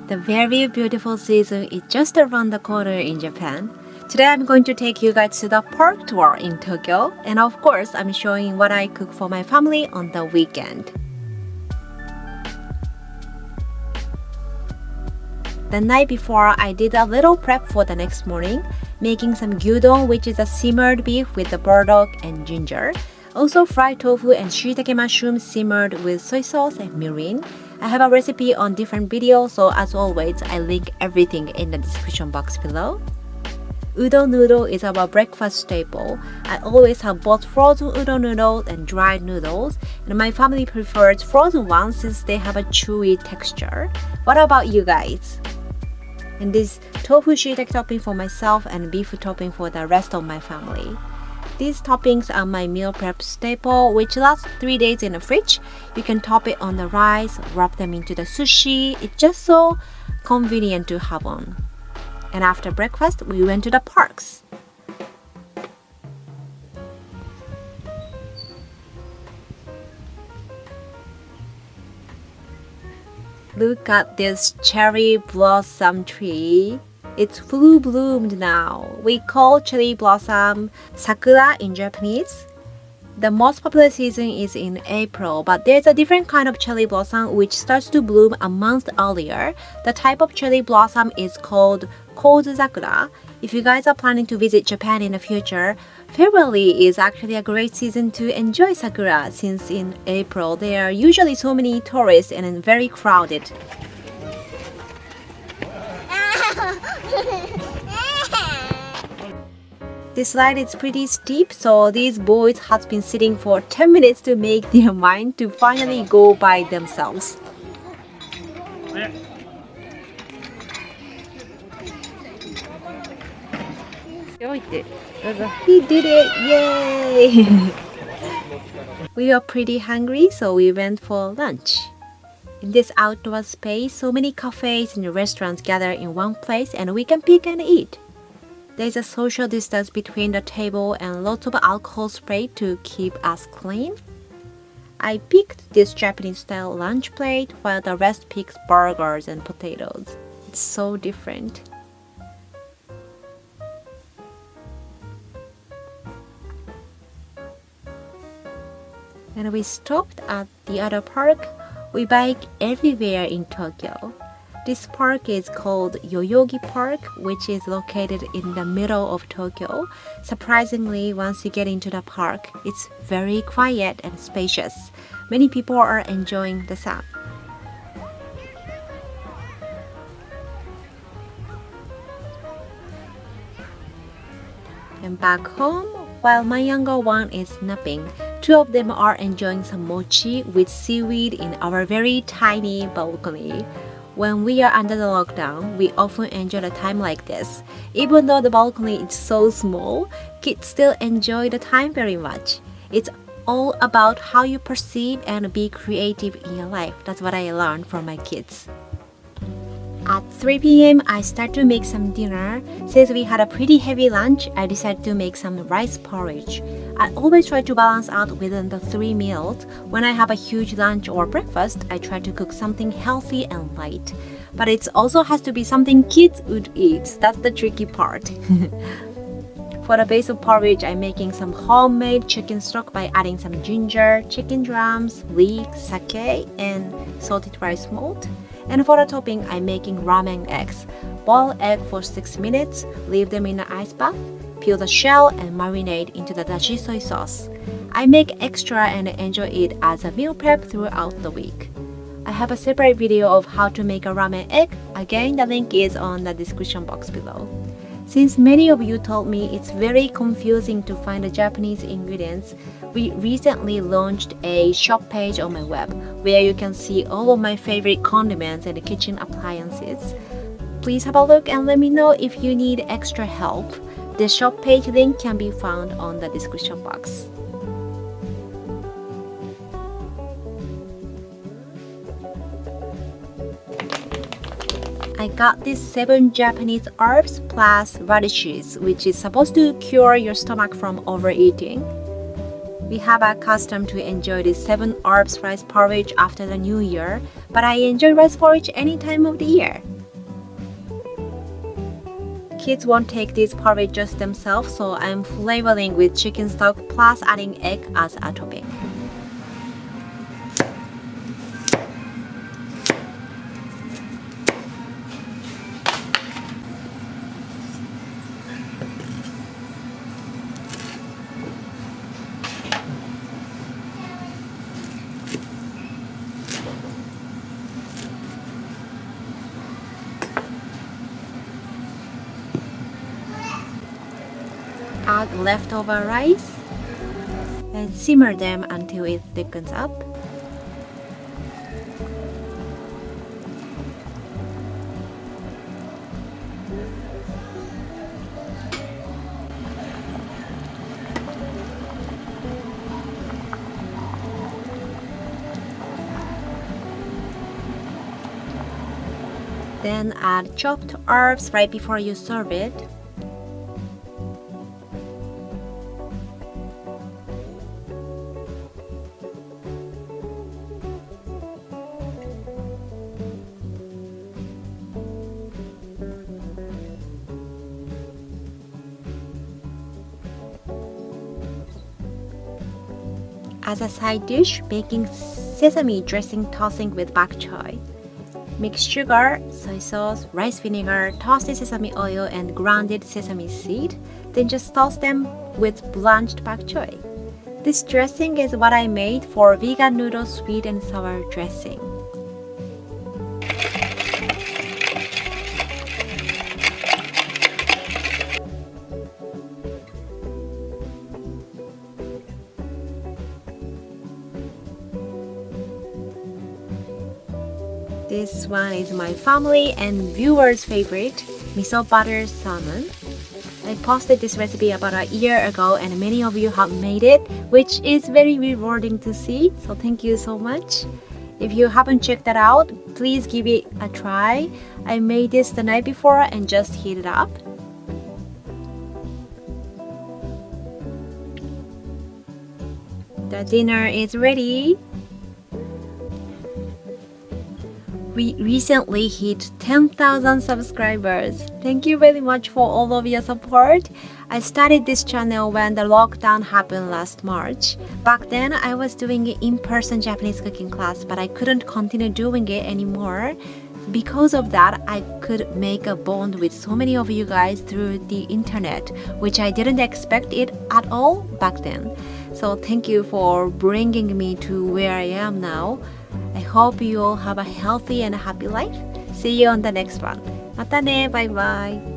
The very beautiful season is just around the corner in Japan. Today I'm going to take you guys to the park tour in Tokyo, and of course I'm showing what I cook for my family on the weekend. The night before, I did a little prep for the next morning, making some gyudon, which is a simmered beef with the burdock and ginger. Also fried tofu and shiitake mushroom simmered with soy sauce and mirin. I have a recipe on different videos, so as always, I link everything in the description box below. Udon noodle is our breakfast staple. I always have both frozen udon noodles and dried noodles, and my family prefers frozen ones since they have a chewy texture. What about you guys? And this tofu shiitake topping for myself and beef topping for the rest of my family. These toppings are my meal prep staple, which lasts 3 days in the fridge. You can top it on the rice, wrap them into the sushi. It's just so convenient to have on. And after breakfast, we went to the parks. Look at this cherry blossom tree. It's full bloomed now. We call cherry blossom Sakura in Japanese. The most popular season is in April, but there's a different kind of cherry blossom which starts to bloom a month earlier. The type of cherry blossom is called Kozu Sakura. If you guys are planning to visit Japan in the future, February is actually a great season to enjoy Sakura since in April there are usually so many tourists and very crowded. This slide is pretty steep, so these boys have been sitting for 10 minutes to make their mind to finally go by themselves. He did it! Yay! We were pretty hungry, so we went for lunch. In this outdoor space, so many cafes and restaurants gather in one place and we can pick and eat. There's a social distance between the table and lots of alcohol spray to keep us clean. I picked this Japanese-style lunch plate while the rest picked burgers and potatoes. It's so different. And we stopped at the other park. We bike everywhere in Tokyo. This park is called Yoyogi Park, which is located in the middle of Tokyo. Surprisingly, once you get into the park, it's very quiet and spacious. Many people are enjoying the sun. And back home, while my younger one is napping, two of them are enjoying some mochi with seaweed in our very tiny balcony. When we are under the lockdown, we often enjoy a time like this. Even though the balcony is so small, kids still enjoy the time very much. It's all about how you perceive and be creative in your life. That's what I learned from my kids. At 3 p.m., I start to make some dinner. Since we had a pretty heavy lunch, I decided to make some rice porridge. I always try to balance out within the 3 meals. When I have a huge lunch or breakfast, I try to cook something healthy and light. But it also has to be something kids would eat. That's the tricky part. For the base of porridge, I'm making some homemade chicken stock by adding some ginger, chicken drums, leek, sake, and salted rice malt. And for the topping, I'm making ramen eggs. Boil egg for 6 minutes, leave them in the ice bath, peel the shell and marinate into the dashi soy sauce. I make extra and enjoy it as a meal prep throughout the week. I have a separate video of how to make a ramen egg. Again, the link is on the description box below. Since many of you told me it's very confusing to find the Japanese ingredients, we recently launched a shop page on my web where you can see all of my favorite condiments and kitchen appliances. Please have a look and let me know if you need extra help. The shop page link can be found on the description box. I got these 7 Japanese herbs plus radishes, which is supposed to cure your stomach from overeating. We have accustomed to enjoy this 7 herbs rice porridge after the new year, but I enjoy rice porridge any time of the year. kids won't take this porridge just themselves, so I'm flavoring with chicken stock plus adding egg as a topping. Add leftover rice and simmer them until it thickens up. Then add chopped herbs right before you serve it. As a side dish, making sesame dressing tossing with bok choy. Mix sugar, soy sauce, rice vinegar, toasted sesame oil, and grounded sesame seed. Then just toss them with blanched bok choy. This dressing is what I made for vegan noodle sweet and sour dressing. This one is my family and viewers' favorite, miso butter salmon. I posted this recipe about a year ago and many of you have made it, which is very rewarding to see, so thank you so much. If you haven't checked that out, please give it a try. I made this the night before and just heat it up. The dinner is ready. We recently hit 10,000 subscribers. Thank you very much for all of your support. I started this channel when the lockdown happened last March. Back then, I was doing an in-person Japanese cooking class, but I couldn't continue doing it anymore. Because of that, I could make a bond with so many of you guys through the internet, which I didn't expect it at all back then. So thank you for bringing me to where I am now. I hope you all have a healthy and happy life. See you on the next one. またね。バイバイ。